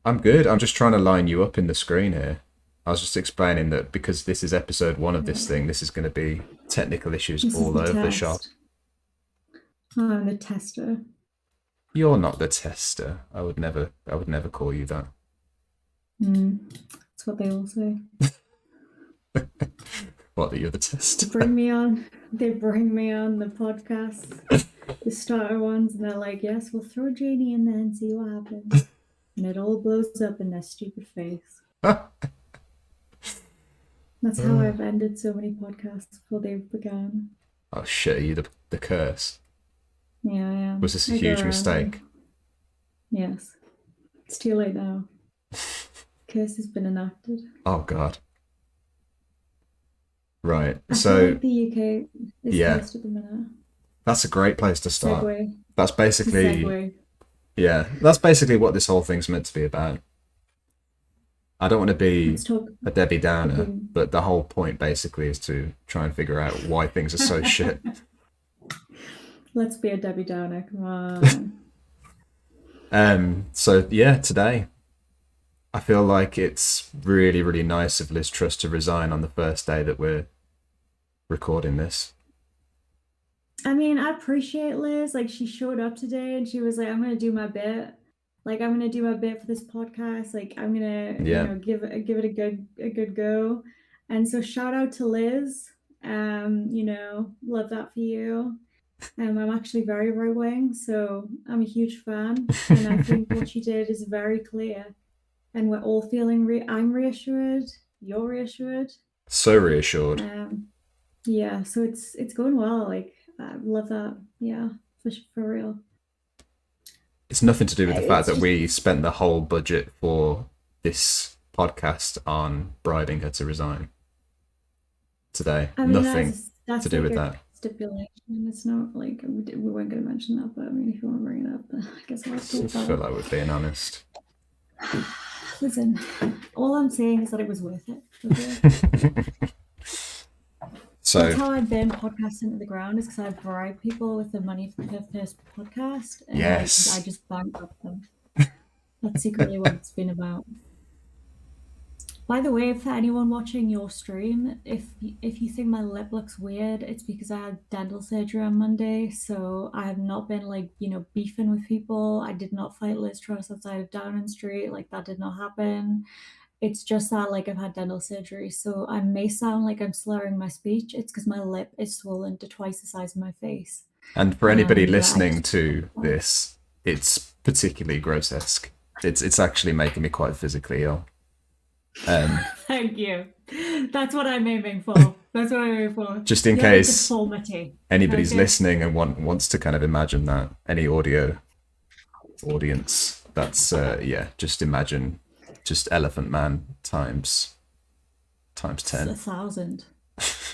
I'm good. I'm just trying to line you up in the screen here. I was just explaining that because this is episode one of this thing, Yeah. this is going to be technical issues This is all the over the shop. test. I'm the tester. You're not the tester. I would never call you that. That's what they all say. What, that you're the They tester? bring me on. They bring me on the podcast, the starter ones, and they're like, "Yes, we'll throw Janie in there and see what happens." And it all blows up in their stupid face. That's how Oh I've ended so many podcasts before they've begun. shit, are you the curse? Yeah, I Was am. this a I go huge around mistake? them. Yes. It's too late now. Curse has been enacted. Oh god. Right. I feel So like the UK is yeah, cursed at the minute. that's a great place to start. Segue. That's To basically segue. yeah, that's basically what this whole thing's meant to be about. I don't want to be Let's talk a Debbie the Downer, Queen. but the whole point basically is to try and figure out why things are so shit. Let's be a Debbie Downer. Come on. So yeah, today I feel like it's really, really nice of Liz Truss to resign on the first day that we're recording this. I mean, I appreciate Liz. Like, she showed up today and she was like, "I'm gonna do my bit. Like, I'm gonna do my bit for this podcast. Like, I'm gonna, Yeah. give it a good go." And so, shout out to Liz. Love that for you. I'm actually very right wing, so I'm a huge fan, and I think what she did is very clear. And we're all feeling. I'm reassured. You're reassured. So reassured. Um, yeah, so it's going well. Like, I love that. Yeah, for real. It's nothing to do with the fact It's that just. we spent the whole budget for this podcast on bribing her to resign today. I mean, Nothing to that's do like with a that. stipulation. It's not like we weren't going to mention that, but I mean, if you want to bring it up, I guess I'll have to I talk feel about like we're being honest. it. Listen, all I'm saying is that it was worth it. Okay. That's So how I've been podcasting to the ground, is because I bribe people with the money for their first podcast, and I yes, just bankrupt them. That's secretly what it's been about. By the way, for anyone watching your stream, if you think my lip looks weird, it's because I had dental surgery on Monday, so I have not been like, beefing with people. I did not fight Liz Truss outside of Downing Street, like that did not happen. It's just that like I've had dental surgery, so I may sound like I'm slurring my speech. It's because my lip is swollen to twice the size of my face. and for anybody And yeah, I listening just to this, it's particularly grotesque. It's actually making me quite physically ill. Um, thank you. That's what I'm aiming for. That's what I'm aiming for. just in You have a case deformity. anybody's Okay. listening and wants to kind of imagine that, any audio audience, that's yeah, just imagine just Elephant Man times A 10. thousand.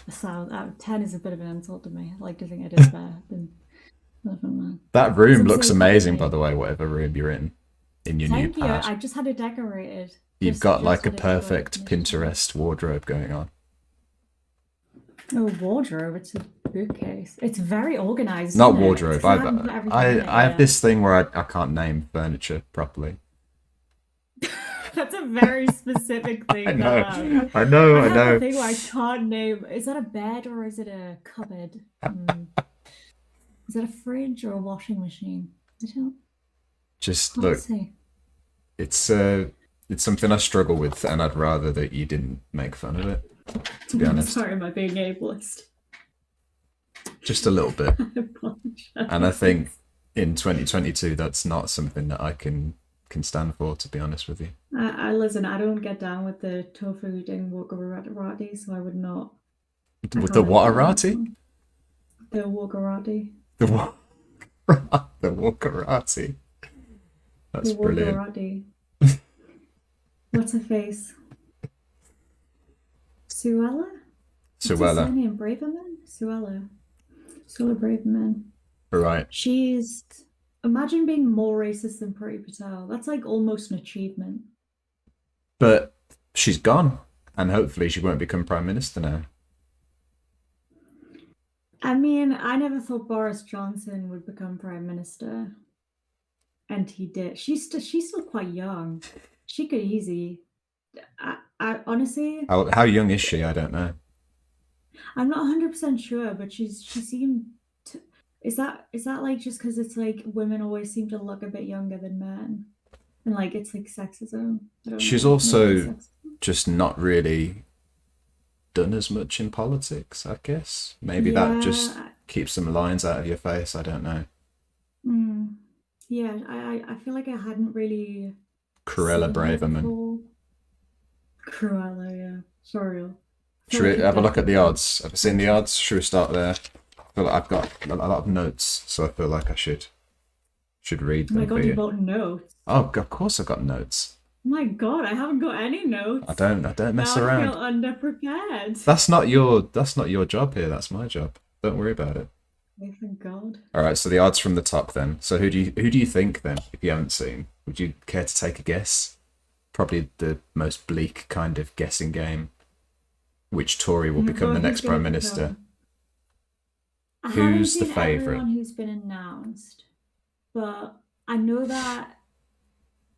A thousand. 10 is a bit of an insult to me. I like to think I did better than Elephant Man. That Because room I'm looks so proud of amazing, by me. the way, whatever room you're in your new Thank you. pad. I just had it decorated. You've Just got just like a had it decorated. perfect Pinterest wardrobe going on. Oh, wardrobe. It's a bookcase. It's very organized, Not isn't it? It's wardrobe. because I haven't put everything in it I have yet. this thing where I can't name furniture properly. That's a very specific I thing to know, have. I know, I I have a know. thing where I can't name. Is that a bed or is it a cupboard? Is it a fridge or a washing machine? I don't. Just Can't look, say. it's it's something I struggle with, and I'd rather that you didn't make fun of it. To be honest, Sorry, am I being ableist? just a little bit. I And I think apologize. in 2022, that's not something that I can stand for. To be honest with you, I listen. I don't get down with the tofu eating wogarati, so I would not. I with the can't implement that Watarati, one. The wogarati. the the Wakarati. That's The brilliant. wogarati. What's her face? Suella? What's her Suella, surname? Braverman? Suella. Suella Braverman. right? She's. Imagine being more racist than Priti Patel. That's like almost an achievement. But she's gone, and hopefully she won't become prime minister now. I mean, I never thought Boris Johnson would become prime minister, and he did. She's still quite young. She could easy. I honestly, How young is she? I don't know. I'm not 100% sure, but she seemed to, is that like just because it's like women always seem to look a bit younger than men, and like it's like sexism. I don't She's know. Maybe it's also sexism. just not really done as much in politics, I guess. Maybe that just Yeah, keeps some lines out of your face. I don't know. mm, yeah. I feel like I hadn't really Cruella seen her Braverman. before. Cruella, yeah, for real. I feel Should like we a have a look at the definite odds? Have you seen the person. odds? Should we start there? I feel like I've got a lot of notes, so I feel like I should read Oh my them for god, you you. bought notes. Oh, of course I've got notes. Oh my god, I haven't got any notes. I don't mess Now I feel around. underprepared. That's not your job here. That's my job. Don't worry about it. Oh thank god. All right. So the odds from the top then. So who do you think then? If you haven't seen, would you care to take a guess? Probably the most bleak kind of guessing game. Which Tory will become the But who's next gonna prime minister? become? I haven't Who's the seen favourite? everyone who's been announced, but I know that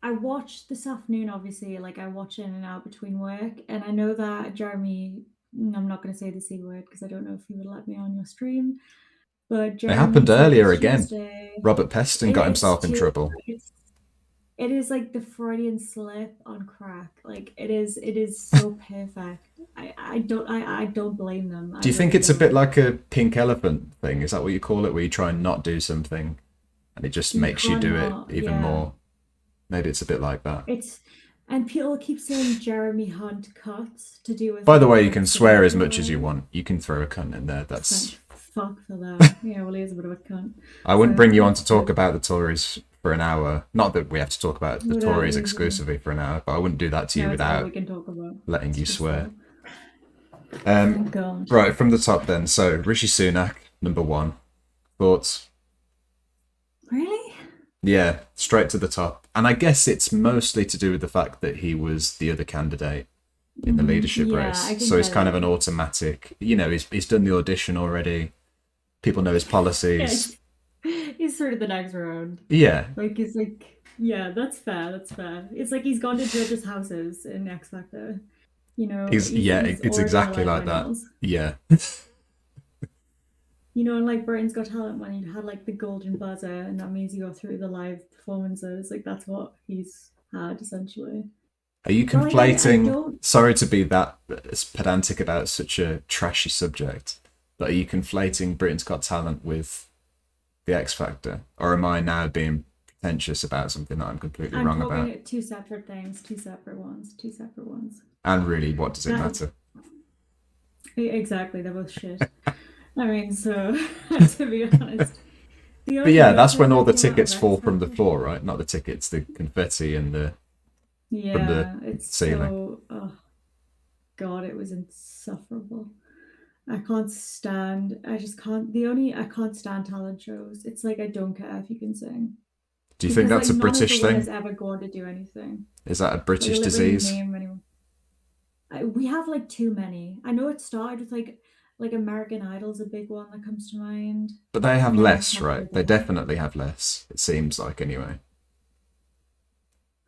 I watched this afternoon, obviously, like I watch in and out between work, and I know that Jeremy, I'm not going to say the C word because I don't know if you would let me on your stream, but It happened Jeremy said earlier this again. Tuesday. Robert Peston got It's himself in too, trouble. it's, it is like the Freudian slip on crack. Like it is so perfect. I don't blame them. I Do you think really it's a bit don't. like a pink elephant thing? Is that what you call it, where you try and not do something and it just You makes you can't do it not, even yeah. more? Maybe it's a bit like that. It's and people keep saying Jeremy Hunt cuts to do with By the like way, you can Brexit swear or as much as you whatever. want. You can throw a cunt in there. Thank That's. fuck for that. Yeah, well, he is a bit of a cunt. I wouldn't So bring you on that's to talk good. about the Tories for an hour. Not that we have to talk about the Without Tories using. exclusively for an hour, but I wouldn't do that to you No, it's all without we can talk about. letting It's you just swear. that. Um, Thank God. right from the top then. So Rishi Sunak, number one. Thoughts? Really? Yeah, straight to the top. And I guess it's mostly to do with the fact that he was the other candidate in the leadership Yeah, race. I can So it's get kind of it. an automatic, he's done the audition already. People know his Yeah, policies. he's sort of the next round. Yeah. Like he's like, yeah, that's fair. That's fair. It's like he's gone to judges' houses in X Factor. He's It's already in the exactly live like that. finals. Yeah. And like Britain's Got Talent when you had like the golden buzzer, and that means you go through the live performances. Like that's what he's had essentially. Are you But like I conflating? don't. Sorry to be that pedantic about such a trashy subject, but are you conflating Britain's Got Talent with the X Factor, or am I now being pretentious about something that I'm completely I'm wrong talking about? two separate things, two separate ones, two separate ones. And really, what does it That matter? exactly, they're both shit. I mean, so to be honest, the But only yeah, good that's when thing all that the came out of tickets X fall from the Factor. floor, right? Not the tickets, the confetti and the from the Yeah, it's ceiling. so. Oh God, it was insufferable. I can't stand. I just can't. I can't stand talent shows. It's like I don't care if you can sing Do you think because that's like a none of the British winners thing? ever go on to do anything. Is that a Like I British literally disease? name anyone. We have like too many. I know it started with like American Idol's a big one that comes to mind. But they have Now X less, Factor right? They there. definitely have less. It seems like anyway.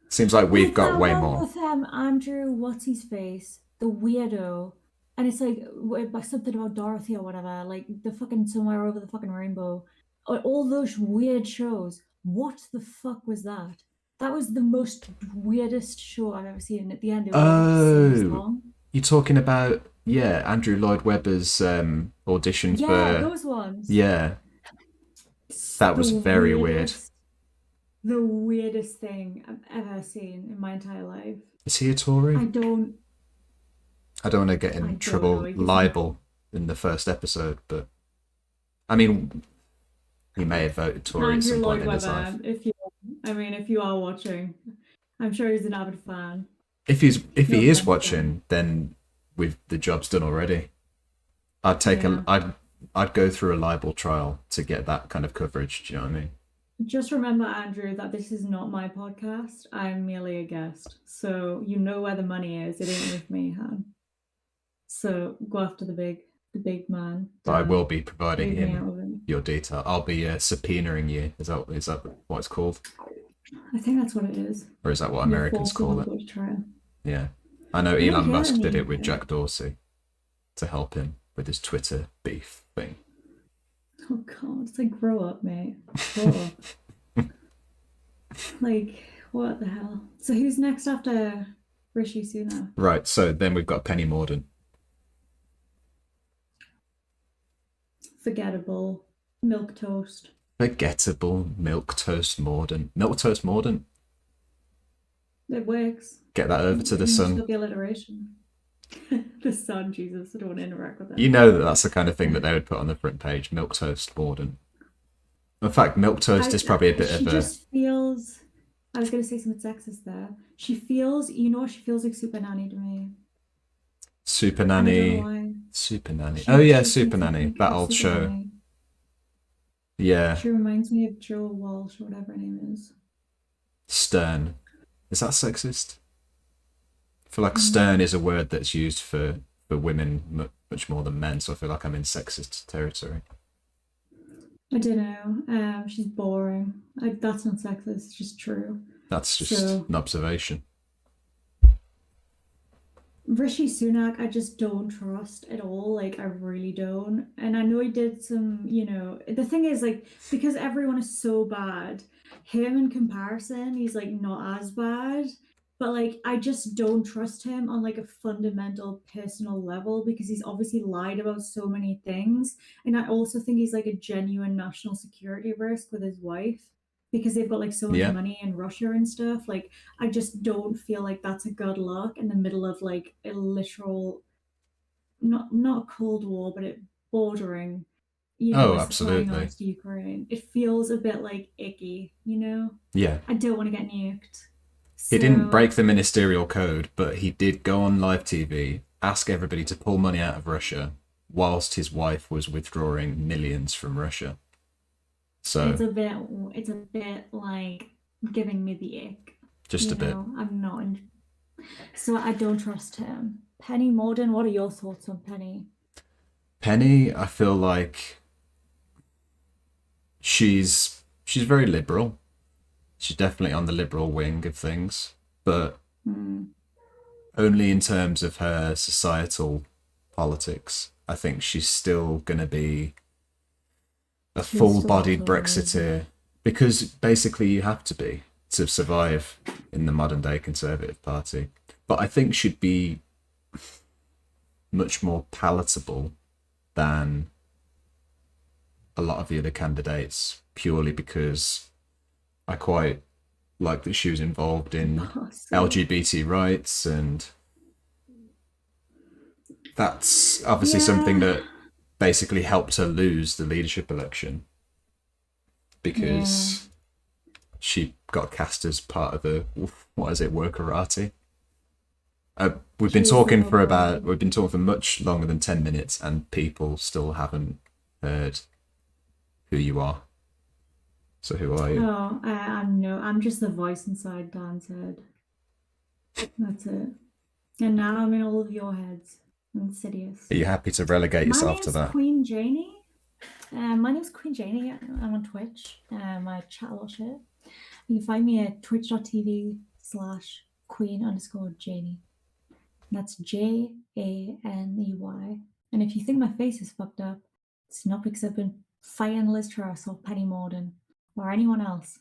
Seems like we've Like got that way one more. with Andrew, what's his face, the weirdo, and it's like something about Dorothy or whatever, like the fucking somewhere over the fucking rainbow, all those weird shows. What the fuck was that? That was the most weirdest show I've ever seen. And at the end, it was like 6 Oh, long. you're talking about Andrew Lloyd Webber's audition Yeah, for those ones. yeah, It's that was very weird. the weirdest thing I've ever seen in my entire life. Is he a I Tory? don't, I don't want to get I in don't know. trouble, libel in the first episode, but I mean, he may have voted Tory at Andrew some point Lloyd in his life. Webber, if you are watching, I'm sure he's an avid fan. If No he is offense, Dan. watching, then we've the job's done already. I'd take a Yeah. I'd go through a libel trial to get that kind of coverage. Do you know what I mean? Just remember, Andrew, that this is not my podcast. I'm merely a guest. So you know where the money is. It ain't with me, Han. So go after the big man, But I Dan. will be providing Leave me out him of it. your detail. I'll be subpoenaing you. Is that what it's called? I think that's what it is. Or is that what You're Americans forced to call have a it? good trial. Yeah. I know They don't Elon hear it in Musk the did it with UK. Jack Dorsey to help him with his Twitter beef thing. Oh god, it's like grow up, mate. Grow up. Like, what the hell? So who's next after Rishi Sunak? Right, so then we've got Penny Mordaunt. Forgettable. Milk toast. Forgettable Milk Toast Mordaunt. Milk Toast Mordaunt. It works. Get that over to the You just sun. got the alliteration. The sun, Jesus. I don't want to interact with You that. know that that's the kind of thing that they would put on the front page. Milk Toast Mordaunt. In fact, Milk Toast is probably a bit She of a just feels. I was going to say something sexist there. She feels, she feels like Super Nanny to me. super And I don't know nanny. why. Super nanny. Oh She yeah, she Super thinks Nanny. That of old Super show. Nanny. Yeah. She reminds me of Joe Walsh or whatever her name is. Stern. Is that sexist? I feel like stern Mm, is a word that's used for women much more than men, so I feel like I'm in sexist territory. I don't know. She's boring. That's not sexist. It's just true. That's just So an observation. Rishi Sunak, I just don't trust at all. Like, I really don't. And I know he did some, the thing is, like, because everyone is so bad, him in comparison, he's like not as bad. But like, I just don't trust him on like a fundamental personal level because he's obviously lied about so many things. And I also think he's like a genuine national security risk with his wife because they've got like so much Yeah. money in Russia and stuff. Like, I just don't feel like that's a good look in the middle of like a literal, not a cold war, but it bordering, Oh, we're supplying absolutely. arms to Ukraine. It feels a bit like icky. Yeah. I don't want to get nuked. He didn't So break the ministerial code, but he did go on live TV, ask everybody to pull money out of Russia, whilst his wife was withdrawing millions from Russia. it's So, a bit it's a bit like giving me the ick. just a bit. I'm not so I don't trust him. Penny Morden, what are your thoughts on Penny? Penny, I feel like she's very liberal. She's definitely on the liberal wing of things, but Hmm. only in terms of her societal politics. I think she's still going to be a She's still a full-bodied Tory, isn't Brexiteer because basically you have to be to survive in the modern-day Conservative Party. But I think she'd be much more palatable than a lot of the other candidates purely because I quite like that she was involved in Bastard. LGBT rights, and that's obviously something Yeah, that basically helped her lose the leadership election yeah. because she got cast as part of the what is it, workerati. We've been She is the talking for literati. much longer than 10 minutes, and people still haven't heard who you are. So who are you? Oh, I'm no, I'm just the voice inside Dan's head. That's it. And now I'm in all of your heads. Insidious. Are you happy to relegate My yourself to name's that? Queen Janey. My name's Queen Janey. I'm on Twitch. I chat a lot of shit. You can find me at twitch.tv/queen_Janey. That's Janey. And if you think my face is fucked up, it's not because I've been fighting Liz Truss or Penny Morden or anyone else.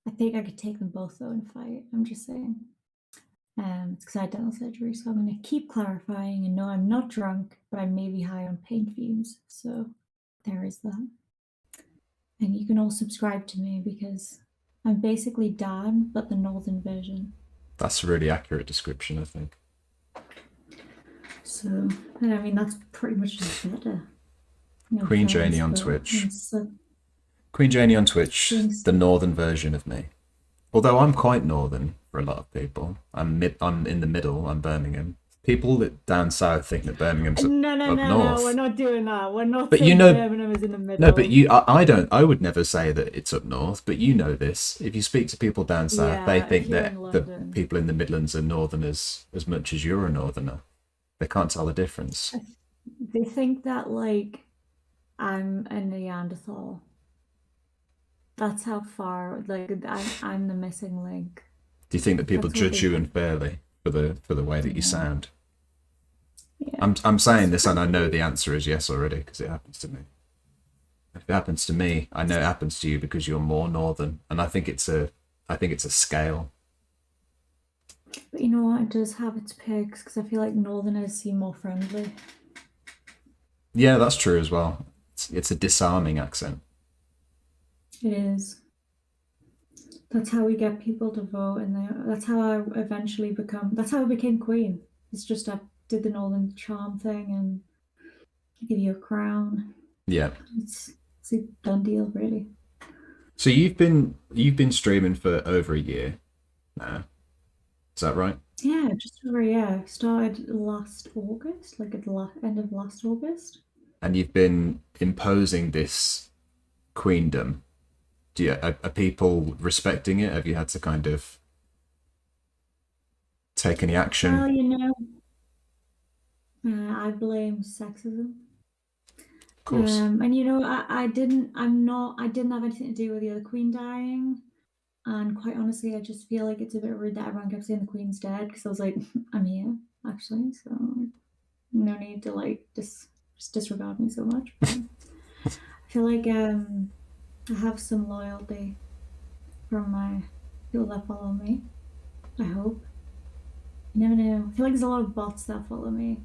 I think I could take them both though in a fight. I'm just saying. It's because I had dental surgery, so I'm going to keep clarifying. And no, I'm not drunk, but I may be high on pain fumes. So there is that. And you can all subscribe to me because I'm basically Dan, but the northern version. That's a really accurate description, I think. So, I mean, that's pretty much just better. No Queen offense, Janey on but Twitch. it's Queen Janey on Twitch, things. the northern version of me. Although I'm quite northern for a lot of people. I'm in the middle. I'm Birmingham. People that down south think that Birmingham's No, no, up no, no. We're north. not doing that. We're not But you saying know, Birmingham is in the no, but middle. I don't. I would never say that it's up north. But you know this. If you speak to people down south, they Yeah, if think you're that in the London. people in the Midlands are northerners as much as you're a northerner. They can't tell the difference. They think that, like, I'm a Neanderthal. That's how far, like, I'm the missing link. Do you think that people That's what judge they you think. unfairly for the way that you Yeah, sound? yeah. I'm saying It's this and I know probably the answer is yes already because it happens to me. If it happens to me, I know it happens to you because you're more northern, and I think it's a scale. but you know what? It does have its perks because I feel like Northerners seem more friendly. Yeah, that's true as well. It's a disarming accent. It is. That's how we get people to vote, and that's how I eventually become. That's how I became queen. It's just I did the Northern charm thing and give you a crown. Yeah. It's it's a done deal, really. So you've been streaming for over a year now. Is that right? Yeah, just over a year. Started last August, like at the end of last August. And you've been imposing this queendom. Are people respecting it? Have you had to kind of take any action? Well, I blame sexism. Of course. And I didn't have anything to do with the other queen dying. And quite honestly, I just feel like it's a bit rude that everyone kept saying the queen's dead because I was like, I'm here actually, so no need to like just disregard me so much. But I feel like I have some loyalty from my people that follow me. I hope. You never know. I feel like there's a lot of bots that follow me.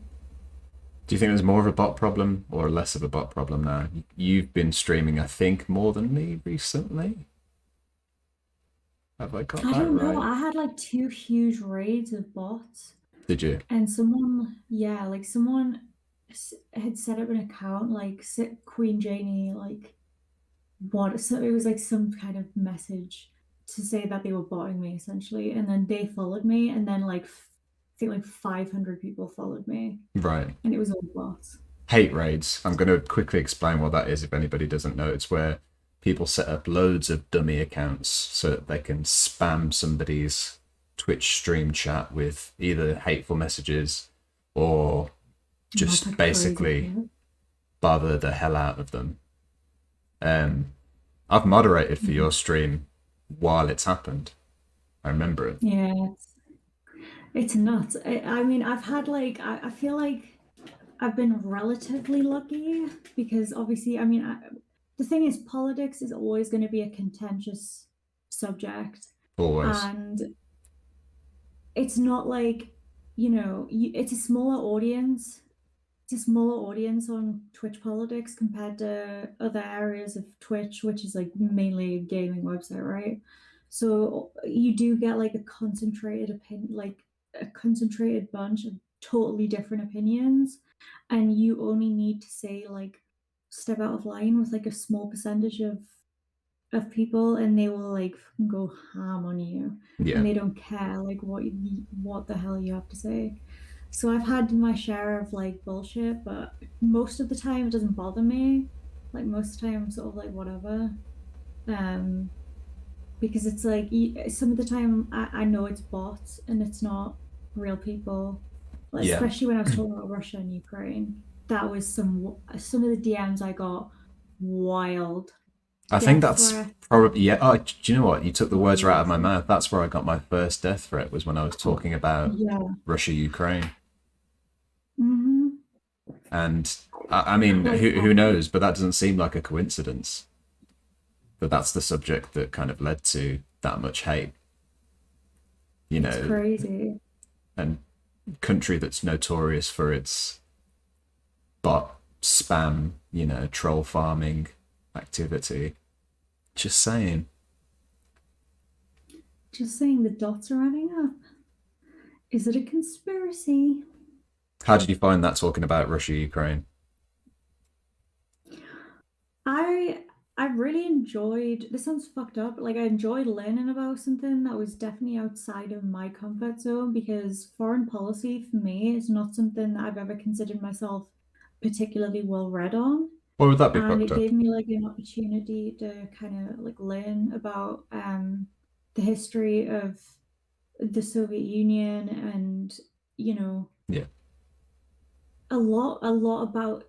Do you think there's more of a bot problem or less of a bot problem now? You've been streaming, I think, more than me recently. Have I got I that don't know. right? I had like two huge raids of bots, Did you? and someone had set up an account like Queen Janey, like what? So it was like some kind of message to say that they were botting me essentially, and then they followed me, and then I think like 500 people followed me, Right. and it was all bots. Hate raids. I'm going to quickly explain what that is if anybody doesn't know. It's where people set up loads of dummy accounts so that they can spam somebody's Twitch stream chat with either hateful messages or That's just like crazy. basically bother the hell out of them. Um, I've moderated for your stream while it's happened. I remember it. Yeah, it's nuts. I mean, I feel like I've been relatively lucky because obviously, the thing is, politics is always going to be a contentious subject, Always. and it's not like, it's a smaller audience. It's a smaller audience on Twitch politics compared to other areas of Twitch, which is like mainly a gaming website, right? So you do get like a concentrated bunch of totally different opinions, and you only need to say like step out of line with like a small percentage of people, and they will like go ham on you, and Yeah. they don't care like what the hell you have to say. So I've had my share of like bullshit, but most of the time it doesn't bother me. Like most of the time I'm sort of like whatever. Um, because it's like some of the time I know it's bots and it's not real people. Like, Yeah. especially when I was talking about Russia and Ukraine, that was some of the DMs I got wild. I think Death that's threat, probably yeah. Oh, do you know what? You took the words right out of my crazy. mouth. That's where I got my first death threat was when I was talking about Yeah. Russia Ukraine. Mm-hmm. And I mean, Like who knows? But that doesn't seem like a coincidence. But that's the subject that kind of led to that much hate. You it's know, crazy. and country that's notorious for its bot spam, troll farming activity. Just saying. Just saying the dots are adding up. Is it a conspiracy? How did you find that talking about Russia Ukraine? I I really enjoyed, this sounds fucked up, like I enjoyed learning about something that was definitely outside of my comfort zone because foreign policy for me is not something that I've ever considered myself particularly well read on. Why would that be And fucked it up? gave me like an opportunity to kind of like learn about the history of the Soviet Union and, you know, Yeah. a lot about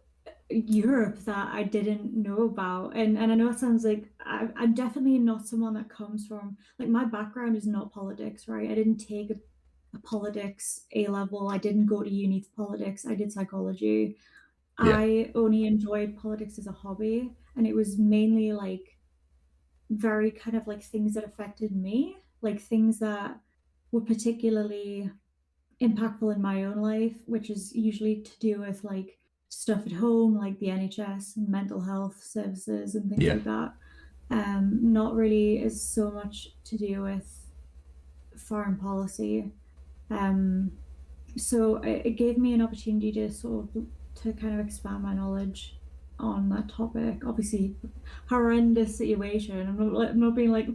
Europe that I didn't know about. And I know it sounds like I'm definitely not someone that comes from, like, my background is not politics, right? I didn't take a politics A level. I didn't go to uni for politics. I did psychology. Yeah, I only enjoyed politics as a hobby, and it was mainly like very kind of like things that affected me, like things that were particularly impactful in my own life, which is usually to do with like stuff at home, like the NHS and mental health services and things yeah, like that. Not really is so much to do with foreign policy. Um, so it gave me an opportunity to sort of to kind of expand my knowledge on that topic. Obviously, horrendous situation. I'm not being like,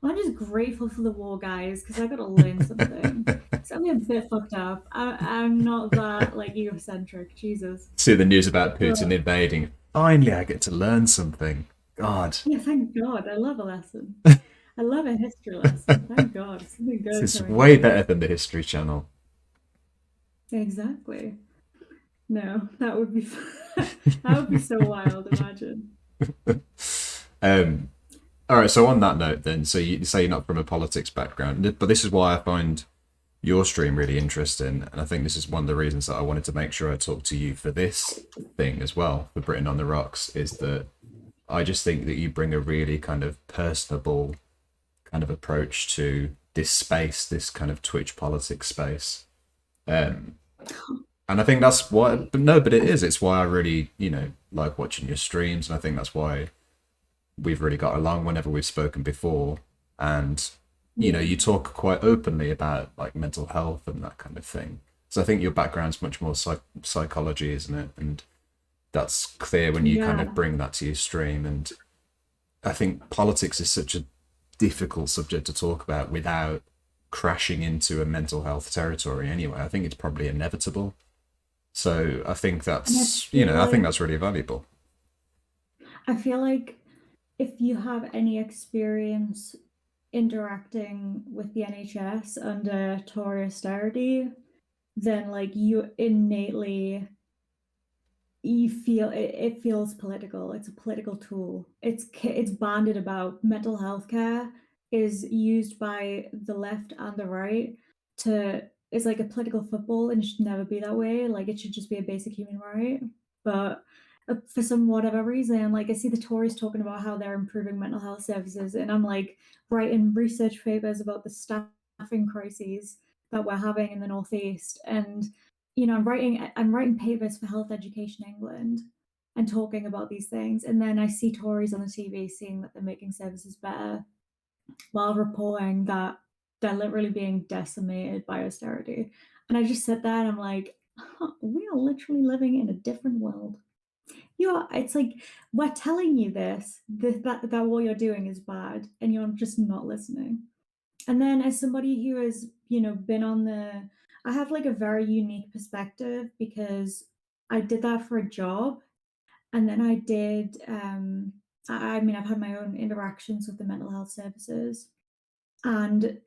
well, I'm just grateful for the war, guys, because I got to learn something. So I'm a bit fucked up. I'm not that like egocentric, Jesus. see the news about But Putin invading. Finally, I get to learn something. God, yeah, thank God. I love a lesson. I love a history lesson. Thank God, something this good is coming way from it. better than the History Channel. Exactly. No, that would be that would be so wild. Imagine. Um, all right, so on that note, then, so you say you're not from a politics background, but this is why I find your stream really interesting, and I think this is one of the reasons that I wanted to make sure I talk to you for this thing as well, for Britain on the Rocks, is that I just think that you bring a really kind of personable kind of approach to this space, this kind of Twitch politics space. Um, and I think that's why, but no, but it is. It's why I really, like watching your streams, and I think that's why we've really got along whenever we've spoken before. And Yeah. you talk quite openly about like mental health and that kind of thing. So I think your background's much more psychology, isn't it? And that's clear when you kind of Yeah. bring that to your stream. And I think politics is such a difficult subject to talk about without crashing into a mental health territory anyway. I think it's probably inevitable. So I think And that's, I think that's really valuable. I feel like if you have any experience interacting with the NHS under Tory austerity, then like you innately you feel it feels political. It's a political tool. It's banded about mental health care is used by the left and the right to it's like a political football and it should never be that way. Like it should just be a basic human right. But for some whatever reason, like I see the Tories talking about how they're improving mental health services, and I'm like writing research papers about the staffing crises that we're having in the northeast, and I'm writing papers for Health Education England and talking about these things, and then I see Tories on the TV saying that they're making services better while reporting that they're literally being decimated by austerity. And I just sit there and I'm like, we are literally living in a different world. It's like we're telling you that what you're doing is bad, and you're just not listening. And then as somebody who has, been on the I have like a very unique perspective because I did that for a job, and then I did I mean I've had my own interactions with the mental health services and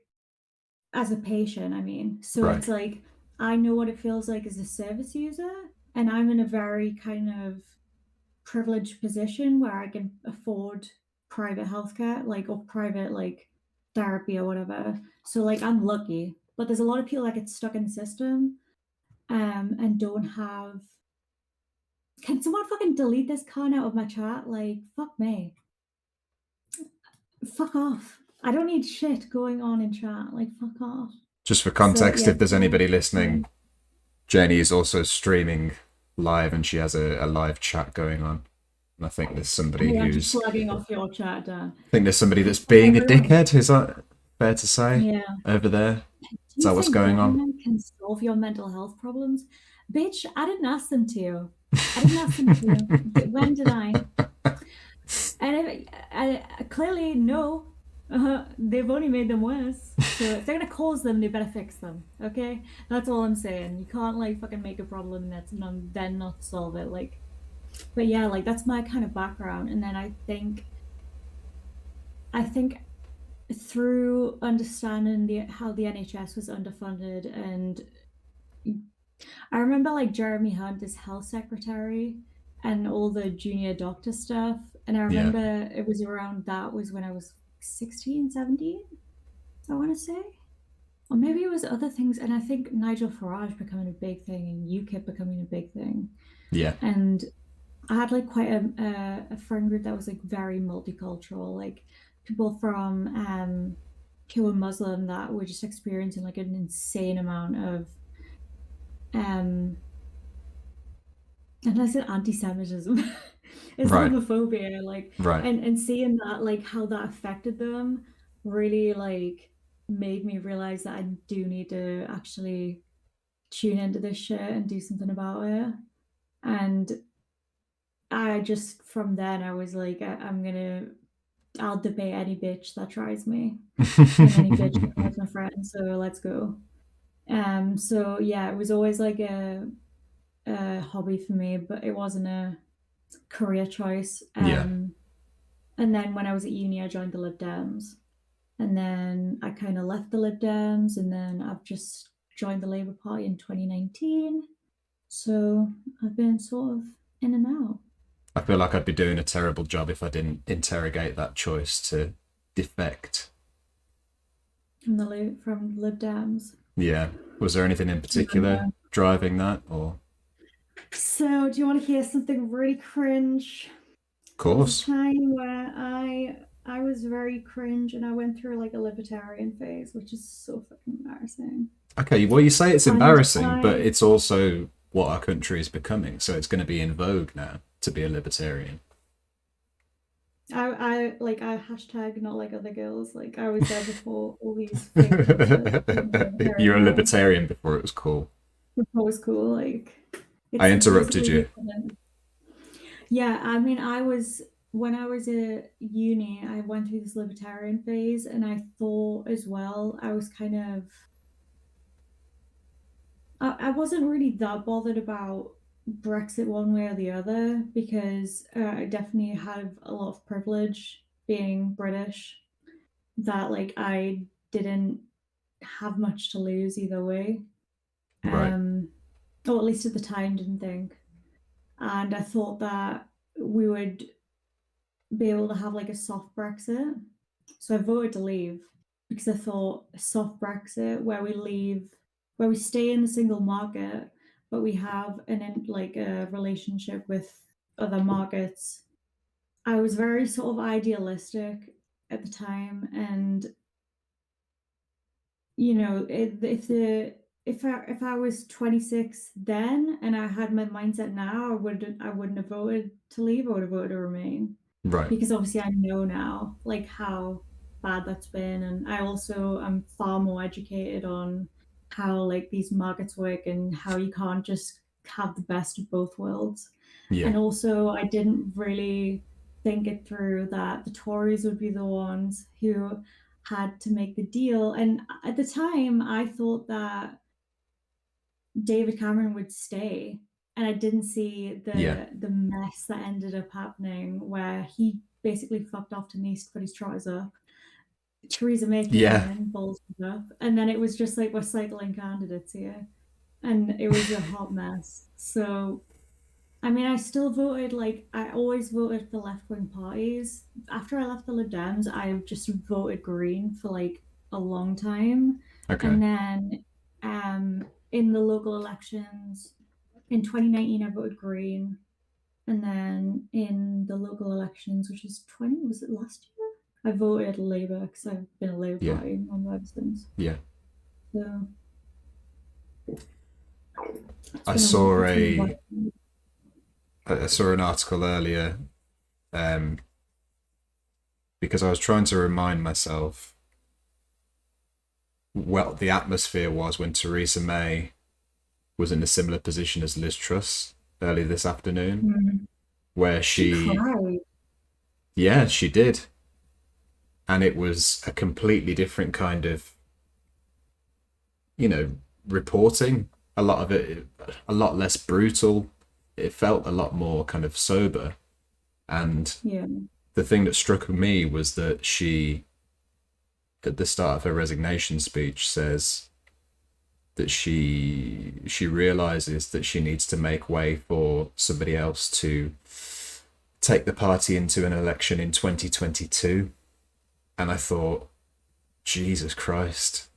as a patient, I mean. So Right. it's like I know what it feels like as a service user, and I'm in a very kind of privileged position where I can afford private healthcare, like or private like therapy or whatever. So like I'm lucky, but there's a lot of people that get stuck in the system and don't have. Can someone fucking delete this con out of my chat? Like fuck me, fuck off. I don't need shit going on in chat. Like fuck off. Just for So context, yeah, if there's so anybody listening, Jenny is also streaming live and she has a live chat going on. And hey, I'm just flagging off your chat, Dan. I think there's somebody that's being a Everyone, dickhead. Is that fair to say? yeah. Over there? Do Is you that what's think going on? government can solve your mental health problems? Bitch, I didn't ask them to. I didn't ask them to. When did I? And clearly, no. They've only made them worse. So if they're gonna cause them, they better fix them. Okay, that's all I'm saying. You can't like fucking make a problem and then not solve it. Like, but yeah, like that's my kind of background. And then I think through understanding how the NHS was underfunded, and I remember like Jeremy Hunt as health secretary. and all the junior doctor stuff. And I Yeah. remember it was around that was when I was 16, 17, I want to say. Or maybe it was other things. And I think Nigel Farage becoming a big thing and UKIP becoming a big thing. Yeah. And I had like quite a friend group that was like very multicultural, like people from who were Muslim that were just experiencing like an insane amount of um and I said anti-Semitism, Right. Islamophobia, like Right. and seeing that like how that affected them really like made me realize that I do need to actually tune into this shit and do something about it. And I just from then I was like I'm gonna I'll debate any bitch that tries me and any bitch that tries my friend. So let's go. So yeah, it was always like a hobby for me, but it wasn't a career choice. Yeah. And then when I was at uni, I joined the Lib Dems, and then I kind of left the Lib Dems, and then I've just joined the Labour Party in 2019. So I've been sort of in and out I feel like I'd be doing a terrible job if I didn't interrogate that choice to defect. from Lib Dems. Yeah. Was there anything in particular Yeah. driving that, or? So, do you want to hear something really cringe? Of There was a course. time where I was very cringe and I went through like a libertarian phase, which is so fucking embarrassing. Okay, well, you say it's And embarrassing, but it's also what our country is becoming, so it's going to be in vogue now to be a libertarian. I like I hashtag not like other girls. Like I was there before all these fake bullshit You're a libertarian girls. libertarian before it was cool. It's always cool. Like I it's interrupted basically the you. equivalent. Yeah, I mean, I was when I was at uni, I went through this libertarian phase, and I thought as well, I was kind of I wasn't really that bothered about Brexit one way or the other because I definitely have a lot of privilege being British that like I didn't have much to lose either way. Right. Um, or at least at the time didn't think. And I thought that we would be able to have like a soft Brexit. So I voted to leave because I thought a soft Brexit where we leave, where we stay in the single market, but we have like a relationship with other markets. I was very sort of idealistic at the time, and you know, if I was 26 then and I had my mindset now, I wouldn't have voted to leave. I would have voted to remain Right. because obviously I know now like how bad that's been, and I also am far more educated on how like these markets work and how you can't just have the best of both worlds. Yeah. And also I didn't really think it through that the Tories would be the ones who had to make the deal. And at the time I thought that David Cameron would stay. And I didn't see Yeah. the mess that ended up happening where he basically fucked off to Nice to put his trotters up. Theresa May came Yeah. in, balls up, and then it was just like we're cycling candidates here. And it was a hot mess. So I mean I still voted like I always voted for left wing parties. After I left the Lib Dems, I just voted Green for like a long time. Okay. And then in the local elections in 2019, I voted Green, and then in the local elections, which is 20, was it last year? I voted Labour because I've been a Labour Yeah. Party member ever since. Yeah. So I saw it's been a while. I saw an article earlier, um, because I was trying to remind myself what the atmosphere was when Theresa May was in a similar position as Liz Truss early this afternoon, Mm. where She she, cried. yeah, she did. And it was a completely different kind of, you know, reporting. A lot of it, a lot less brutal. It felt a lot more kind of sober. And Yeah. the thing that struck me was that she, at the start of her resignation speech, says that she realizes that she needs to make way for somebody else to take the party into an election in 2022. And I thought, Jesus Christ.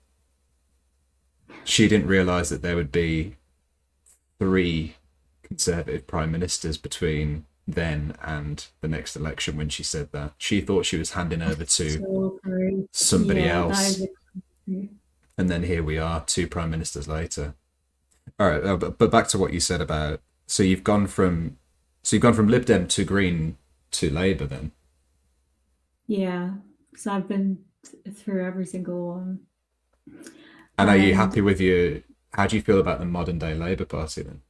She didn't realize that there would be 3 Conservative prime ministers between then and the next election when she said that. She thought she was handing over to So great. somebody Yeah, that else. is a And then here we are, 2 prime ministers later. All right, but back to what you said about you've gone from Lib Dem to Green to Labour then. yeah. So I've been through every single one. And are you happy And with your? How do you feel about the modern day Labour Party then?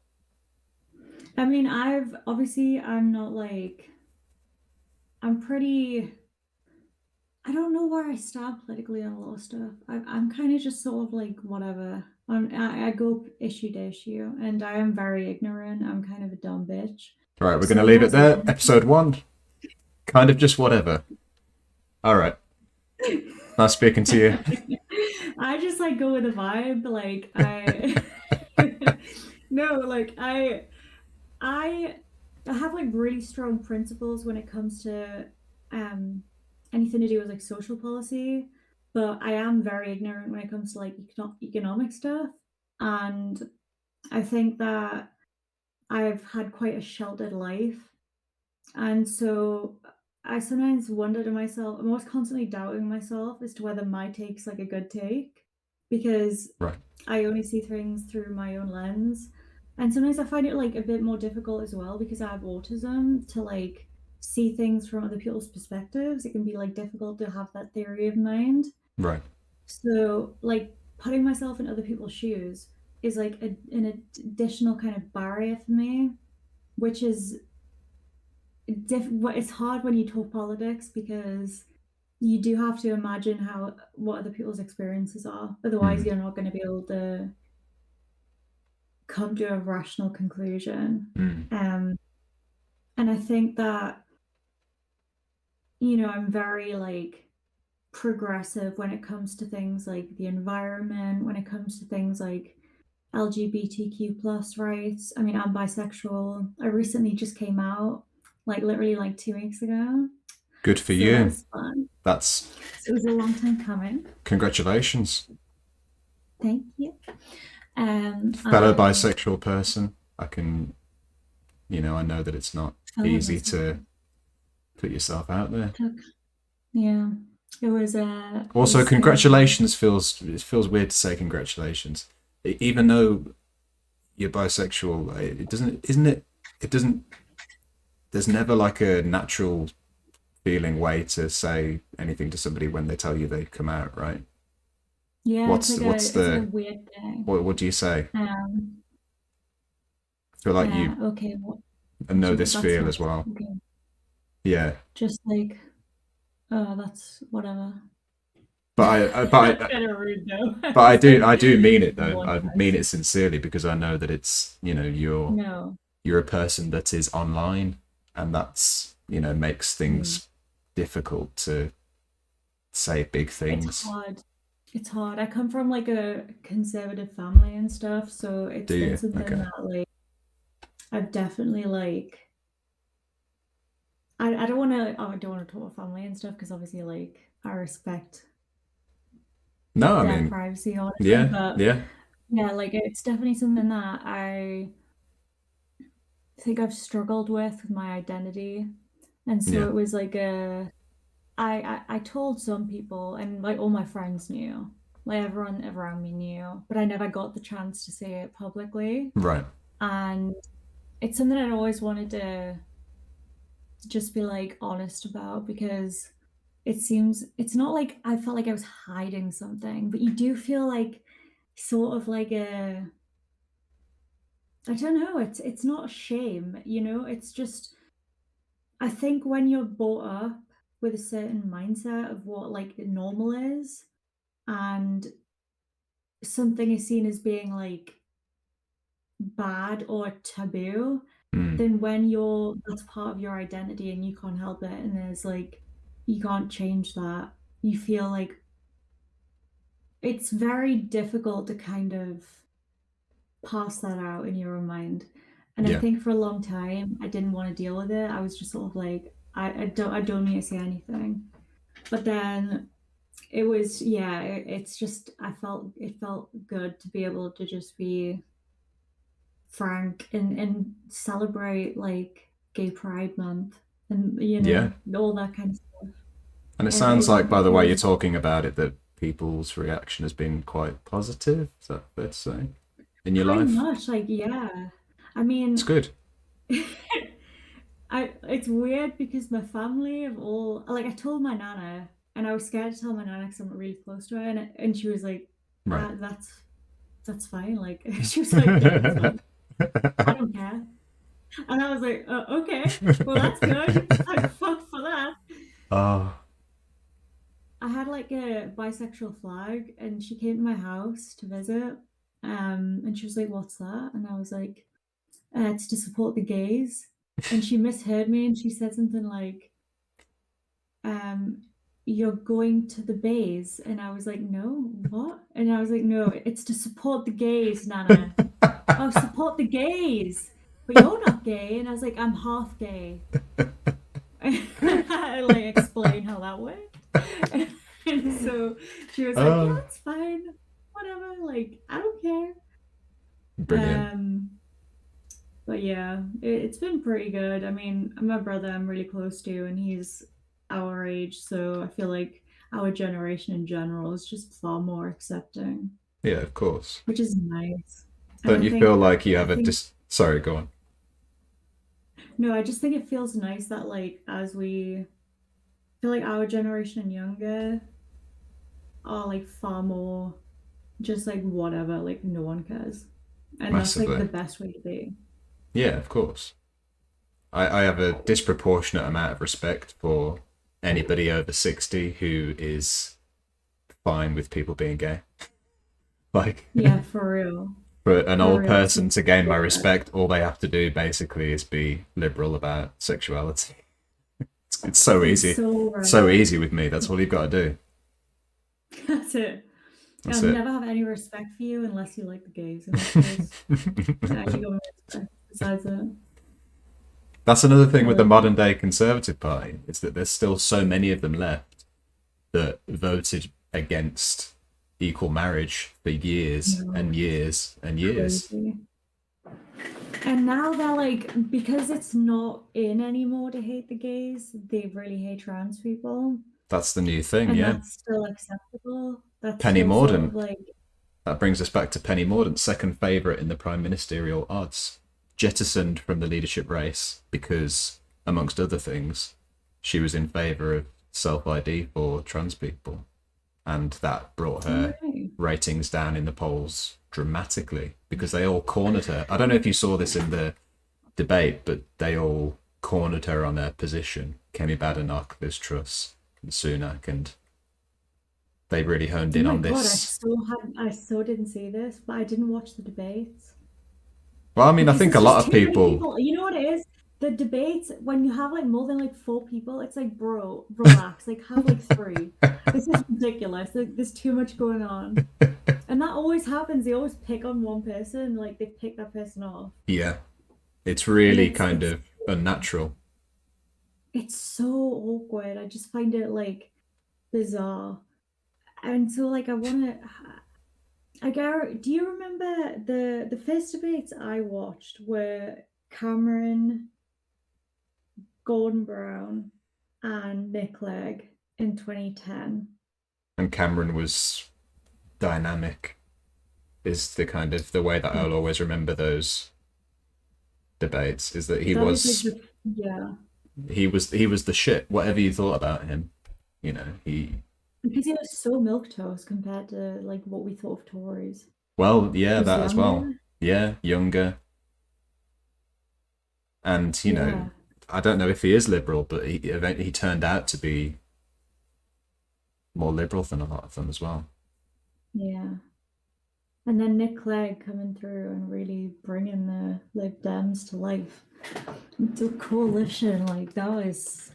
I mean, I've obviously, I'm not like, I'm pretty, I don't know where I stand politically on a lot of stuff. I'm kind of just sort of like, whatever. I go issue to issue, and I am very ignorant. I'm kind of a dumb bitch. All right, we're going to So leave it whereas, like, there. Episode 1, kind of just whatever. All right, nice speaking to you. I just like go with the vibe. Like, no, like, I have like really strong principles when it comes to um anything to do with like social policy, but I am very ignorant when it comes to like economic stuff. And I think that I've had quite a sheltered life. And so I sometimes wonder to myself, I'm always constantly doubting myself as to whether my take's like a good take, because Right. I only see things through my own lens. And sometimes I find it like a bit more difficult as well because I have autism to like see things from other people's perspectives. It can be like difficult to have that theory of mind. Right. So like putting myself in other people's shoes is like an additional kind of barrier for me, which is it's hard when you talk politics because you do have to imagine how what other people's experiences are. Otherwise, Mm. you're not going to be able to come to a rational conclusion. Mm. Um, and I think that, I'm very like progressive when it comes to things like the environment, when it comes to things like LGBTQ plus rights. I mean, I'm bisexual. I recently just came out, like literally like 2 weeks ago. Good for So that you. was fun. That's So it was a long time coming. congratulations, Thank you. fellow And bisexual person. I know that it's not fellow easy to bisexual. put yourself out there. Took, yeah, it Also, was scary. congratulations it feels weird to say congratulations, even though you're bisexual. It doesn't, isn't it? It doesn't. There's never like a natural feeling way to say anything to somebody when they tell you they come out, right? Yeah, What's what's it's like a the weird thing. what do you say? Um, I feel like you yeah, okay, what know do you mean? this That's feel not as well. okay. Yeah, Just like, oh, that's whatever. but That's kind of rude though. but It's like I do mean it though. one I mean person. it sincerely because I know that it's No. you're a person that is online, and that's makes Mm. things difficult to say big It's things. hard. It's hard. I come from like a conservative family and stuff, so Do it's been you? something Okay. that like I've definitely like I don't want to I don't want to talk about family and stuff because obviously like I respect No, I their mean, privacy honestly, yeah, but yeah, yeah, like it's definitely something that I think I've struggled with my identity. And so yeah. it was like I told some people and like all my friends knew. Like everyone around me knew, but I never got the chance to say it publicly. Right. And it's something I'd always wanted to just be like honest about because it's not like I felt like I was hiding something, but you do feel like sort of like a I don't know, it's not shame, it's just I think when you're brought up with a certain mindset of what like normal is and something is seen as being like bad or taboo, Mm. then when that's part of your identity and you can't help it and there's like you can't change that, you feel like it's very difficult to kind of pass that out in your own mind. And I Yeah. think for a long time I didn't want to deal with it. I was just sort of like, I don't need to say anything. But then it was, yeah, it's just it felt good to be able to just be frank and celebrate like Gay Pride Month and Yeah. all that kind of stuff. And it And sounds like, by it the way you're feels talking about it, that people's reaction has been quite positive. Is that fair to say? In your pretty life? much like, yeah. I It's mean, good. it's weird because my family have all like I told my nana and I was scared to tell my nana because I'm really close to her and she was like, Right. that's fine. Like she was like, yeah, that's fine. I don't care. And I was like, okay, well that's good. Thank fuck for that. Oh, I had like a bisexual flag and she came to my house to visit. And she was like, what's that? And I was like, it's to support the gays. And she misheard me and she said something like, um, you're going to the bays. And I was like, no, what? And I was like, no, it's to support the gays, Nana. Oh, support the gays. But you're not gay. And I was like, I'm half gay. I like explain how that worked. And so she was like, yeah, oh, that's fine. Whatever. Like, I don't care. brilliant. Um, but yeah, it's been pretty good. I mean, my brother I'm really close to, and he's our age, so I feel like our generation in general is just far more accepting, Yeah, of course. which is nice. And Don't I you feel think, like you I have a think, dis? Sorry, go on. no, I just think it feels nice that like as we feel like our generation and younger are like far more just like whatever, like no one cares, and that's like Massively. the best way to be. Yeah, of course. I have a disproportionate amount of respect for anybody over 60 who is fine with people being gay. Like, Yeah, for real, for an for old real. It's person to gain my so good. respect, all they have to do basically is be liberal about sexuality. It's so You're easy. so So right. easy with me. That's all you've got to do. That's it. I'll That's it. never have any respect for you unless you like the gays, in which case you got my respect. Besides that, That's another thing with the like, modern day Conservative Party, is that there's still so many of them left that voted against equal marriage for years no, and it's years and years. crazy. And now they're like, because it's not in anymore to hate the gays, they really hate trans people. That's the new thing, And yeah. that's still acceptable. That's Penny still sort of Mordaunt. like, That brings us back to Penny Mordaunt, second favourite in the prime ministerial odds, jettisoned from the leadership race because, amongst other things, she was in favour of self ID for trans people. And that brought her right. ratings down in the polls dramatically because they all cornered her. I don't know if you saw this in the debate, but they all cornered her on her position. Kemi Badenoch, Liz Truss, and Sunak, and they really honed Oh in my on God, this. I so didn't see this, but I didn't watch the debates. Well, I mean, I Because think a there's lot just of too many people. people. You know what it is? The debates, when you have like more than like four people, it's like, bro, relax. Like, have like three. This is ridiculous. Like, there's too much going on. And that always happens. They always pick on one person, like they pick that person off. Yeah, it's And really it's kind it's of unnatural. it's so awkward. I just find it like bizarre. And so like I wanna do you remember the first debates I watched were Cameron, Gordon Brown, and Nick Clegg in 2010. And Cameron was dynamic, is the kind of the way that I'll always remember those debates, is that he That was like was the yeah, he was the shit. Whatever you thought about him, he because he was so milquetoast compared to like what we thought of Tories. well, He yeah, was that as well. younger. Yeah, younger, and Yeah, I don't know if he is liberal, but he turned out to be more liberal than a lot of them as well. yeah. And then Nick Clegg coming through and really bringing the Lib Dems to life. Into a coalition, like that was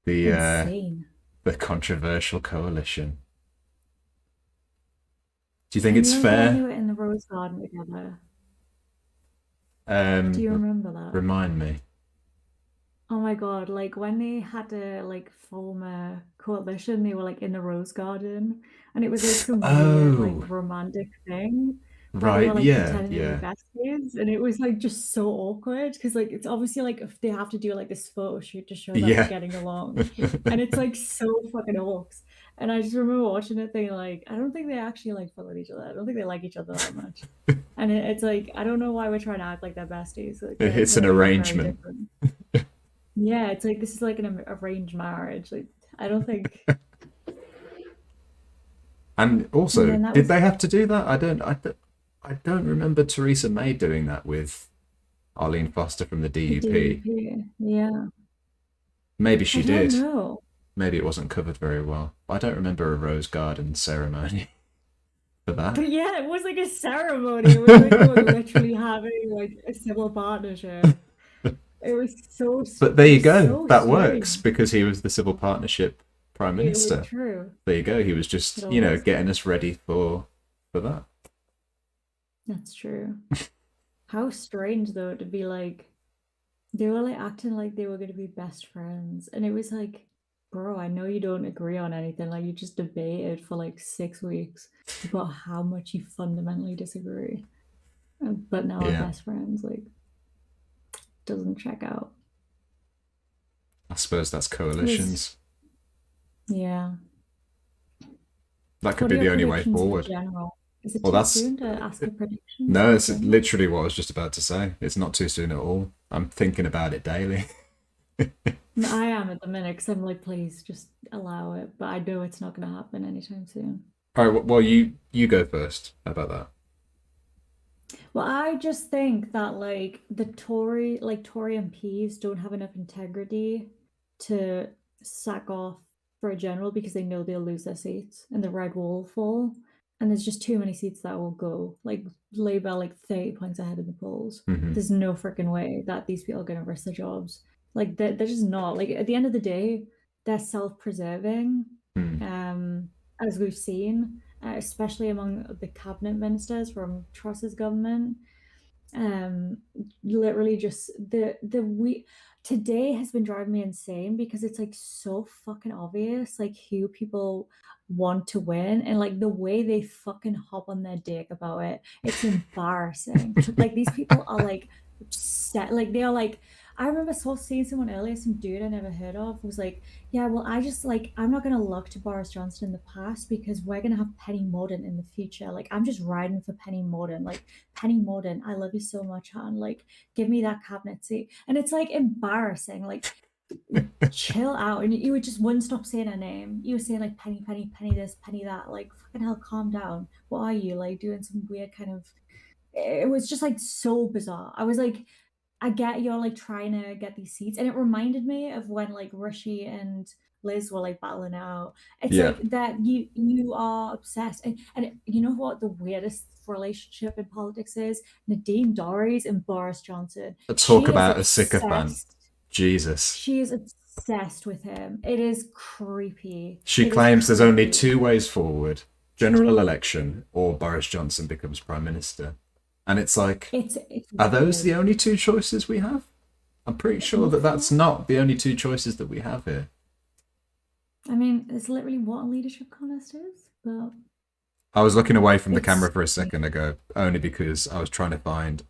The insane. the controversial coalition. Do you think And you it's remember when they fair? were in the rose garden together? Do Um, you r- remember that? Remind me. Oh my God, like when they had to like form a coalition, they were like in the rose garden, and it was like some weird like Oh, romantic thing where they were right. like Yeah, pretending to be yeah. besties, and it was like just so awkward because like it's obviously like if they have to do like this photo shoot to show that they're Yeah. getting along, and it's like so fucking orcs. And I just remember watching it thinking like I don't think they actually like followed each other. I don't think they like each other that much. And it's like I don't know why we're trying to act like they're besties. Like they're It's an clearly very arrangement. different. Yeah, it's like this is like an arranged marriage. Like I don't think. And And also, then that did was they have to do that? I don't remember Theresa May doing that with Arlene Foster from the the DUP. DUP. Yeah, Maybe I she don't did. know. Maybe it wasn't covered very well. I don't remember a rose garden ceremony for that. But yeah, it was like a ceremony. It was like they were literally having like a civil partnership. It was so But there it you was go. so That works strange. because he was the civil partnership prime It was minister. true. There you go. He was It just, all was. getting us ready for that. That's true. How strange though to be like they were like acting like they were going to be best friends. And it was like, bro, I know you don't agree on anything. Like, you just debated for like 6 weeks about how much you fundamentally disagree. But now we're Yeah. best friends. Like, doesn't check out. I suppose that's It was, coalitions. yeah. That could What are be your the only way predictions for forward. general? Is it Well, too that's soon to ask your predictions no, for it's general? literally what I was just about to say. It's not too soon at all. I'm thinking about it daily. I am at the minute because I'm like, please just allow it. But I know it's not going to happen anytime soon. All right, well, you go first. How about that? Well, I just think that like Tory MPs don't have enough integrity to sack off for a general because they know they'll lose their seats and the red wall will fall. And there's just too many seats that will go. Like Labour are like 30 points ahead in the polls. Hmm. There's no freaking way that these people are gonna risk their jobs. Like they're just not. Like at the end of the day, they're self-preserving, Hmm. um, as we've seen, especially among the cabinet ministers from Truss's government. um Literally just the we today has been driving me insane because it's like so fucking obvious like who people want to win, and like the way they fucking hop on their dick about it, it's embarrassing. Like these people are like set, like they are like, I remember seeing someone earlier, some dude I never heard of was like, yeah, well, I just like I'm not gonna look to Boris Johnson in the past because we're gonna have Penny Mordaunt in the future. Like I'm just riding for Penny Mordaunt. Like Penny Morden, I love you so much, hon. Like, give me that cabinet seat. And it's like embarrassing. Like, chill out. And you would just wouldn't stop saying her name. You were saying like Penny, Penny, Penny this, Penny that. Like, fucking hell, calm down. What are you? Like doing some weird kind of it was just like so bizarre. I was like, I get you're like trying to get these seats, and it reminded me of when like Rishi and Liz were like battling out. It's Yeah. like that you are obsessed, and you know what the weirdest relationship in politics is? Nadine Dorries and Boris Johnson. Talk She is about a sycophant. obsessed. Jesus. She is obsessed with him. It is creepy. She It is claims there's only creepy. two ways forward: general election or Boris Johnson becomes prime minister. And it's like, It's are those weird. the only two choices we have? I'm pretty sure What that the that's fuck? not the only two choices that we have here. I mean, it's literally what a leadership contest is, but I was looking away from the it's camera for a second ago, only because I was trying to find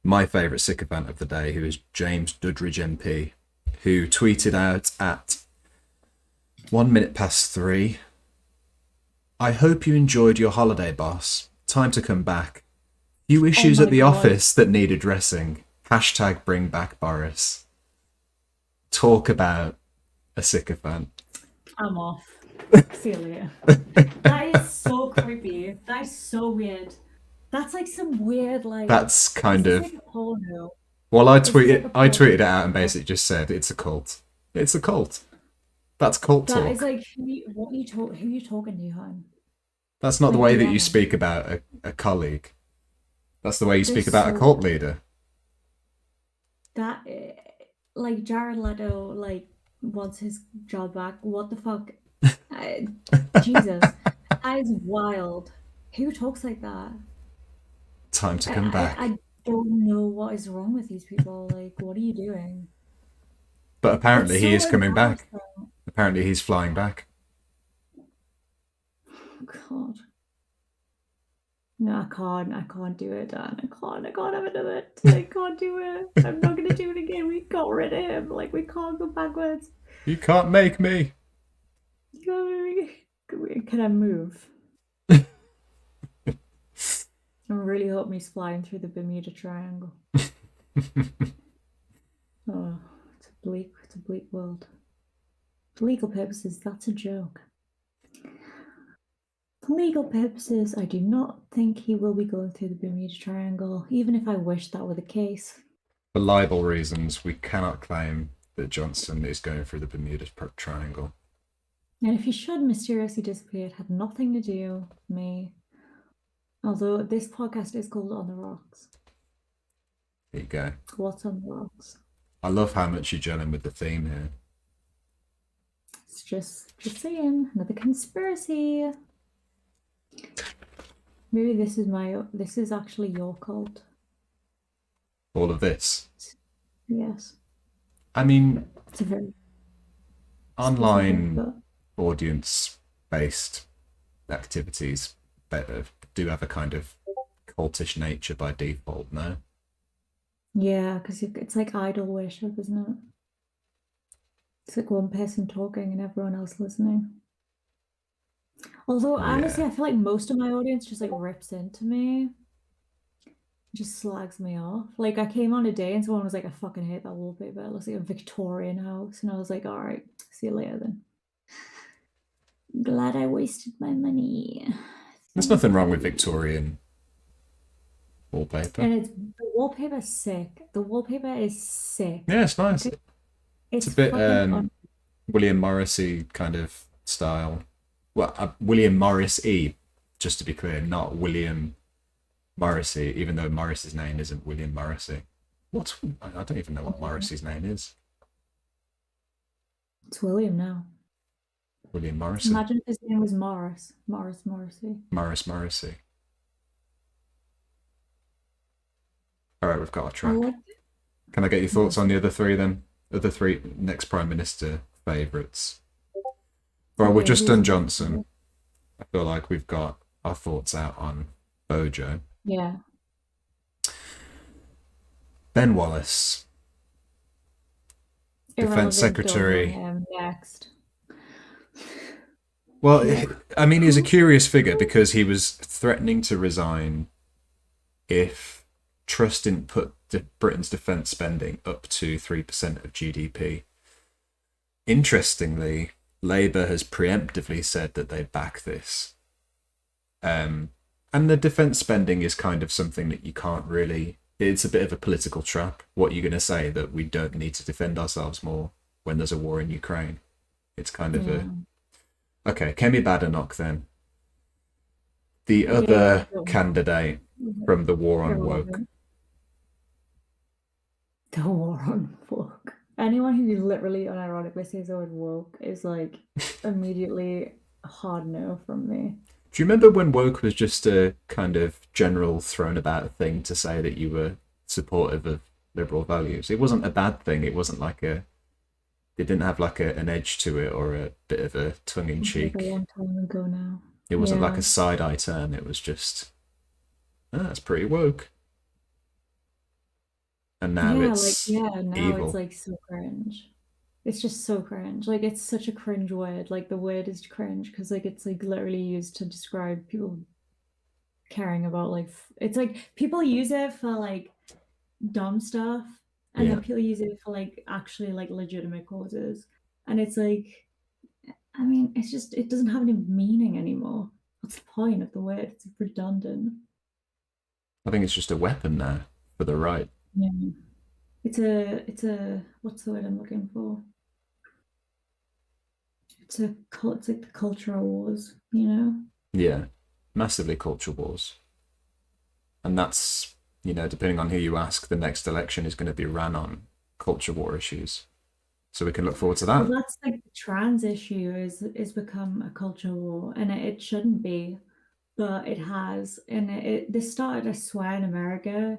my favourite sycophant of the day, who is James Dudridge MP, who tweeted out at 1 minute past 3. I hope you enjoyed your holiday, boss. Time to come back. Few oh issues at my the god. office that need addressing. Hashtag bring back Boris. Talk about a sycophant. I'm off. See you later. That is so creepy. That is so weird. That's like some weird, like, That's is kind this of. like a porno? Well, Is this like a I tweeted porno it out and stuff? basically just said it's a cult. It's a cult. That's cult That is talk. like who you talking to, hon? That's not the Like way that DM you him. speak about a colleague. That's the way you They're speak about a so cult weird. leader. That like Jared Leto like wants his job back. What the fuck? I, Jesus, that is wild. Who talks like that? Time to I, come I, back. I don't know what is wrong with these people. Like, what are you doing? But It's apparently he so is coming back. embarrassing. Apparently he's flying back. God. No, I can't do it, Dan. I can't ever do it. I can't do it. I'm not gonna do it again. We got rid of him. Like, we can't go backwards. You can't make me. Can I move? I really hope he's flying through the Bermuda Triangle. Oh, it's a bleak world. For legal purposes, that's a joke. For legal purposes, I do not think he will be going through the Bermuda Triangle, even if I wish that were the case. For libel reasons, we cannot claim that Johnson is going through the Bermuda Triangle. And if he should mysteriously disappear, it had nothing to do with me. Although this podcast is called On the Rocks. There you go. What's on the rocks? I love how much you're gelling with the theme here. It's just saying, another conspiracy. Maybe this is actually your cult. All of this. Yes. I mean, It's a very specific, online but audience-based activities do have a kind of cultish nature by default, no? yeah, because it's like idol worship, isn't it? It's like one person talking and everyone else listening. Although honestly, Yeah. I feel like most of my audience just like rips into me, just slags me off. Like I came on a day and someone was like, "I fucking hate that wallpaper. It looks like a Victorian house," and I was like, "All right, see you later then." Glad I wasted my money. There's Thank nothing wrong with you. Victorian wallpaper. And it's the wallpaper's sick. The wallpaper is sick. Yeah, it's nice. Okay, It's a it's bit fucking un. William Morrissey kind of style. Well, William Morris E, just to be clear, not William Morrissey, even though Morris's name isn't William Morrissey. What? I don't even know what Morrissey's name is. It's William now. William Morrissey. Imagine if his name was Morris. Morrissey. Morrissey. All right, we've got a I track. like Can I get your thoughts on Morrissey. the other three then? Other three next Prime Minister favourites. Well, we've Okay, just who's done the Johnson. I feel like we've got our thoughts out on Bojo. yeah. Ben Wallace, Defence Irrelevant, don't want Secretary. him. Next. Well, Who I mean, he's a who curious figure because he was threatening to resign if Truss didn't put Britain's defence spending up to 3% of GDP. Interestingly, Labour has preemptively said that they back this. And the defence spending is kind of something that you can't really. It's a bit of a political trap. What are you going to say that we don't need to defend ourselves more when there's a war in Ukraine? It's kind of yeah. a. Okay, Kemi Badenoch then. The Yeah, other candidate from the war on woke. irrelevant. The war on woke. Anyone who literally unironically says the word woke is like immediately a hard no from me. Do you remember when woke was just a kind of general thrown about thing to say that you were supportive of liberal values? It wasn't a bad thing. It wasn't like a. It didn't have like an edge to it or a bit of a tongue in It's like a cheek. long time ago now. It wasn't like Yeah. a side eye turn. It was just, oh, that's pretty woke. And now Yeah, like it's yeah, now it's evil. like so cringe. It's just so cringe. Like it's such a cringe word. Like the word is cringe because like it's like literally used to describe people caring about like it's like people use it for like dumb stuff and Yeah. then people use it for like actually like legitimate causes. And it's like I mean, it's just it doesn't have any meaning anymore. What's the point of the word? It's redundant. I think it's just a weapon now for the right. Yeah. It's a what's the word I'm looking for? It's like the cultural wars, you know? Yeah. Massively culture wars. And that's, depending on who you ask, the next election is going to be ran on culture war issues. So we can look forward to Well, that. that's like the trans issue is become a culture war, and it shouldn't be. but it has, and this started, I swear, in America.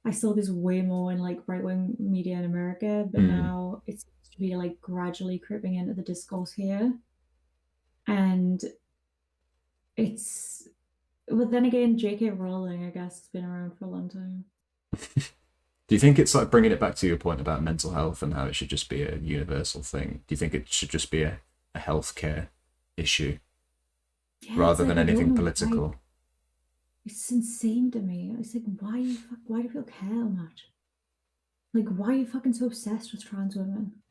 I saw this way more in like right wing media in America, but Mm. now it seems to be like gradually creeping into the discourse here. And it's, but then again, J.K. Rowling, I guess, has been around for a long time. Do you think it's like bringing it back to your point about mental health and how it should just be a universal thing? Do you think it should just be a healthcare issue Yeah, it's rather like than I don't anything know why. political? It's insane to me. It's like why do people care so much? Like why are you fucking so obsessed with trans women?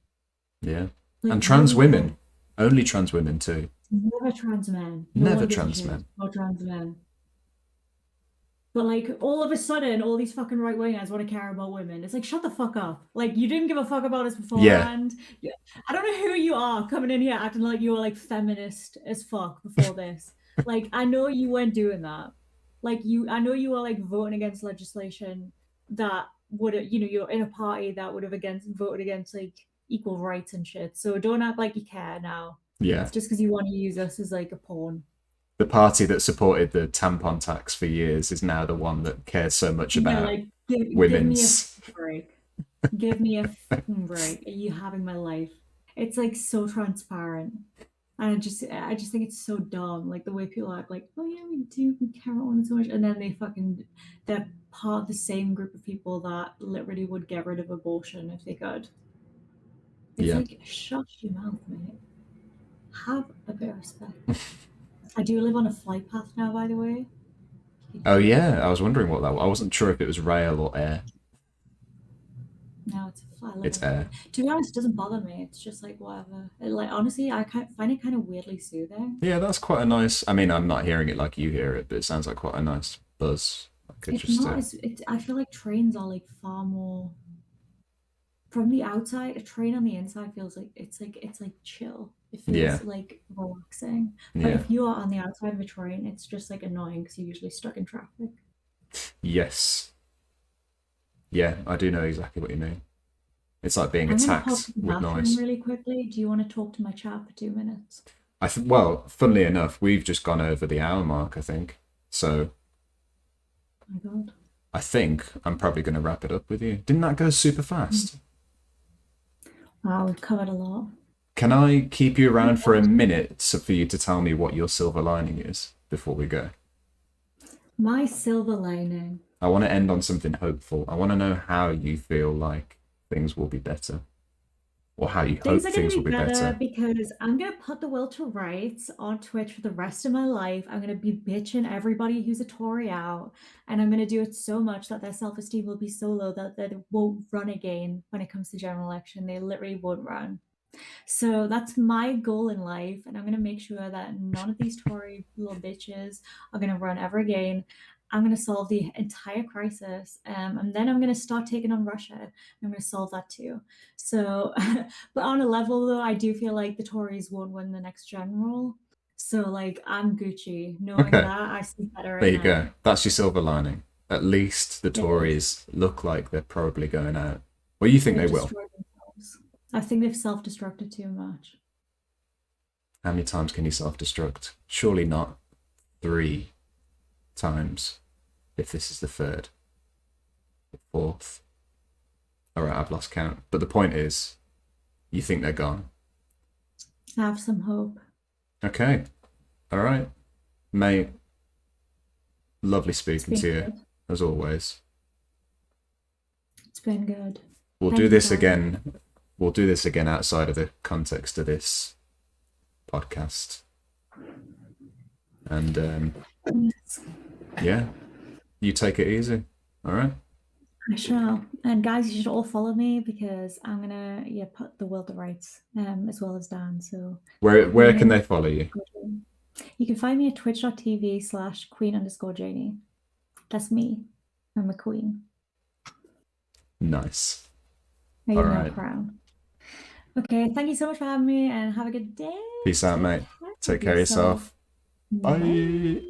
Yeah. Like And what do trans you care? women, only trans women too. Never trans men. No Never one gives a trans shit men. about trans men. But like all of a sudden, all these fucking right wingers want to care about women. It's like shut the fuck up. Like you didn't give a fuck about us Yeah, beforehand. Yeah. I don't know who you are coming in here acting like you were like feminist as fuck before this. Like I know you weren't doing that. I know you were like voting against legislation that would, you're in a party that would have against voted against like equal rights and shit. So don't act like you care now. yeah. It's just because you want to use us as like a pawn. The party that supported the tampon tax for years is now the one that cares so much Yeah, about like give me a women's. break. Give me a fucking break. Are you having my life? It's like so transparent. And I just think it's so dumb. Like the way people act like, oh yeah, we care about women so much. And then they're part of the same group of people that literally would get rid of abortion if they could. It's Yeah. like, shut your mouth, mate. Have a bit of respect. I do live on a flight path now, by the way. You Oh can yeah, I was wondering what that was. I wasn't sure if it was rail or air. No, it's a fly. I live It's on a air. flight. To be honest, it doesn't bother me. It's just like whatever. Like honestly, find it kind of weirdly soothing. Yeah, that's quite a nice. I mean, I'm not hearing it like you hear it, but it sounds like quite a nice buzz. I could It's just. not as it's. I feel like trains are like far more from the outside. A train on the inside feels like it's like chill. It Yeah, feels like relaxing. But yeah, if you are on the outside of a train, it's just like annoying because you're usually stuck in traffic. yes, yeah. I do know exactly what you mean. It's like being I'm gonna pop attacked to the with bathroom noise. really quickly. Do you want to talk to my chat for 2 minutes? Well, funnily enough, we've just gone over the hour mark, I think. So Oh my God. I think I'm probably going to wrap it up with you. Didn't that go super fast? Wow, we've covered a lot. Can I keep you around for a minute for you to tell me what your silver lining is before we go? My silver lining. I want to end on something hopeful. I want to know how you feel like things will be better, or how you Things hope are going to things will be be better better. because I'm going to put the will to rights on Twitch for the rest of my life. I'm going to be bitching everybody who's a Tory out, and I'm going to do it so much that their self-esteem will be so low that they won't run again when it comes to general election. They literally won't run. So that's my goal in life, and I'm going to make sure that none of these Tory little bitches are going to run ever again. I'm going to solve the entire crisis, and then I'm going to start taking on Russia. I'm going to solve that too. So, but on a level though, I do feel like the Tories won't win the next general. So, like, I'm Gucci. Knowing Okay, that, I sleep better there at you go. night. That's your silver lining. At least the It is. Tories look like they're probably going out. Well, you think they They've will. destroyed themselves. I think they've self-destructed too much. How many times can you self-destruct? Surely not 3 times. If this is the third, the fourth. All right, I've lost count. But the point is, you think they're gone. Have some hope. Okay. All right, mate. Lovely It's speaking been to you, good. as always. It's been good. We'll do Thank you this for having me. again. We'll do this again outside of the context of this podcast. And Yes, yeah, you take it easy. All right. I shall. And guys, you should all follow me because I'm gonna put the will to rights as well as Dan. So my Where can name they is follow you? you can find me at twitch.tv/queen_Janey. That's me. I'm a queen. Nice. I All give no right. crown. Okay, thank you so much for having me and have a good day. Peace out, Take mate. care Take of care of yourself. yourself. Bye. Bye.